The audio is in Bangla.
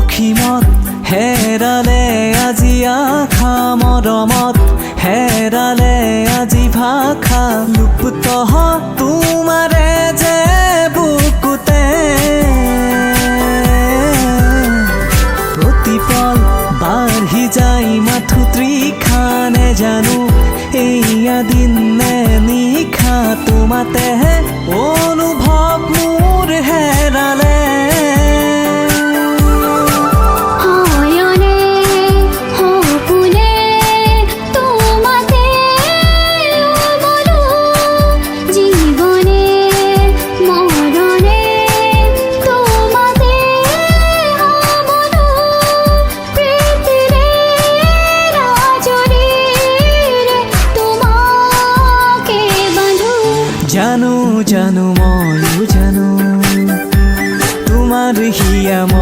অসীমত হেৰালে আজি আশা মৰমত হেৰালে আজি ভাষা লুপ্ত তোমাৰে যে